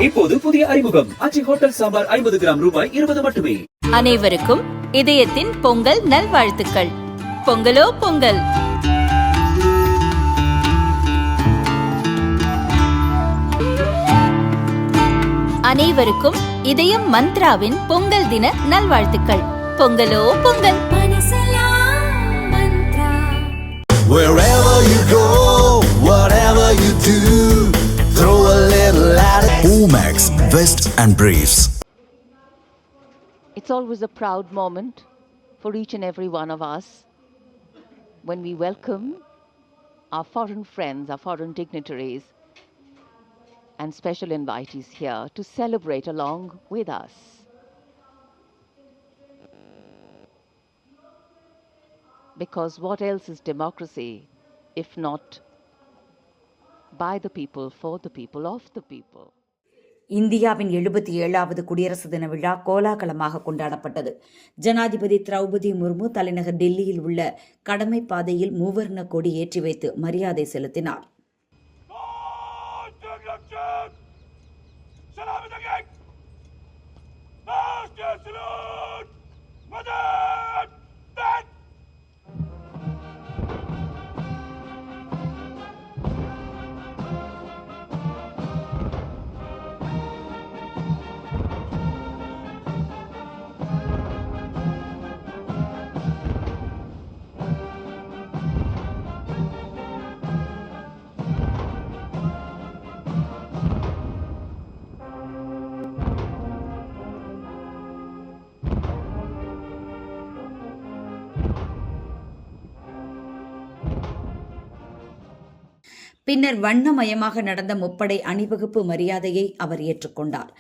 இப்போது புதிய அறிமுகம் அச்சி ஹோட்டல் சாம்பார் 50 கிராம் ரூபாய் 20 மட்டுமே. அனைவருக்கும் இதயத்தின் பொங்கல் நல்வாழ்த்துக்கள். பொங்கலோ பொங்கல். அனைவருக்கும் இதயம் மந்த்ராவின் பொங்கல் தின நல்வாழ்த்துக்கள். பொங்கலோ Pongal. Wherever you go, whatever you do, throw a little at it. Omax, Vest and Briefs. It's always a proud moment for each and every one of us when we welcome our foreign friends, our foreign dignitaries and special invitees here to celebrate along with us. Because what else is democracy if not by the people, for the people, of the people? இந்தியாவின் 77வது குடியரசு தின விழா கோலாகலமாக கொண்டாடப்பட்டது. ஜனாதிபதி திரௌபதி முர்மு தலைநகர் டெல்லியில் உள்ள கடமை பாதையில் மூவர்ண கொடி ஏற்றி வைத்து மரியாதை செலுத்தினார். பின்னர் வண்ணமயமாக நடந்த முப்படை அணிவகுப்பு மரியாதையை அவர் ஏற்றுக்கொண்டார்.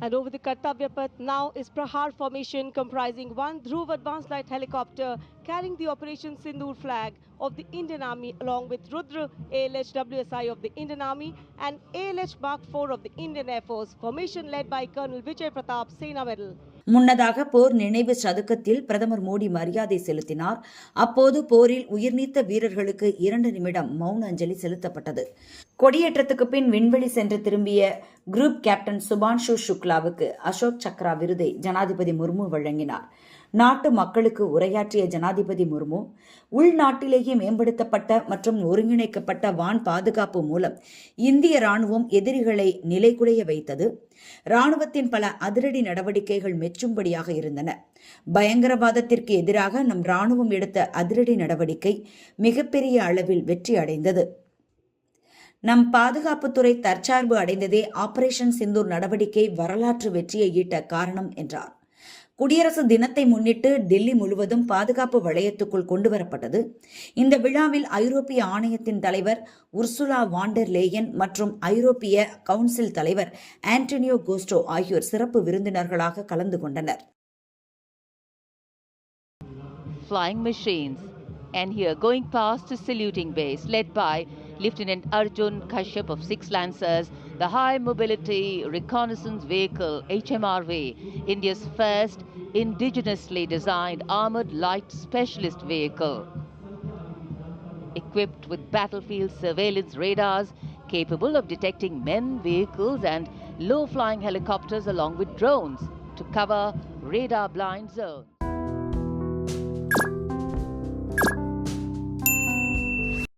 And over the Kartavya Path now is Prahar formation comprising one Dhruv advanced light helicopter carrying the Operation Sindoor flag of the Indian Army along with Rudra ALH WSI of the Indian Army and ALH Mark 4 of the Indian Air Force. Formation led by Colonel Vijay Pratap Sena Medal. முன்னதாக போர் நினைவு சதுக்கத்தில் பிரதமர் மோடி மரியாதை செலுத்தினார். அப்போது போரில் உயிர்நீத்த வீரர்களுக்கு 2 நிமிடம் மௌன அஞ்சலி செலுத்தப்பட்டது. கொடியேற்றத்துக்கு பின் விண்வெளி சென்று திரும்பிய குரூப் கேப்டன் சுபான்ஷு சுக்லாவுக்கு அசோக் சக்ரா விருதை ஜனாதிபதி முர்மு வழங்கினார். நாட்டு மக்களுக்கு உரையாற்றிய ஜனாதிபதி முர்மு, உள்நாட்டிலேயே மேம்படுத்தப்பட்ட மற்றும் ஒருங்கிணைக்கப்பட்ட வான் பாதுகாப்பு மூலம் இந்திய ராணுவம் எதிரிகளை நிலைகுலைய வைத்தது. ராணுவத்தின் பல அதிரடி நடவடிக்கைகள் மெச்சும்படியாக இருந்தன. பயங்கரவாதத்திற்கு எதிராக நம் ராணுவம் எடுத்த அதிரடி நடவடிக்கை மிகப்பெரிய அளவில் வெற்றி அடைந்தது. நம் பாதுகாப்புத்துறை தற்சார்பு அடைந்ததே ஆபரேஷன் சிந்தூர் நடவடிக்கை வரலாற்று வெற்றியை ஈட்ட காரணம் என்றார். குடியரசு தினத்தை முன்னிட்டு டெல்லி முழுவதும் பாதுகாப்பு வளையத்துக்குள் கொண்டுவரப்பட்டது. இந்த விழாவில் ஐரோப்பிய ஆணையத்தின் தலைவர் உர்சுலா வாண்டர் லேயன் மற்றும் ஐரோப்பிய கவுன்சில் தலைவர் ஆண்டனியோ கோஸ்டோ ஆகியோர் சிறப்பு விருந்தினர்களாக கலந்து கொண்டனர். Flying machines and here going past the saluting base led by Lieutenant Arjun Kashyap of 6 Lancers, the High Mobility Reconnaissance Vehicle HMRV, India's first indigenously designed armoured light specialist vehicle. Equipped with battlefield surveillance radars capable of detecting men, vehicles and low-flying helicopters along with drones to cover radar blind zones.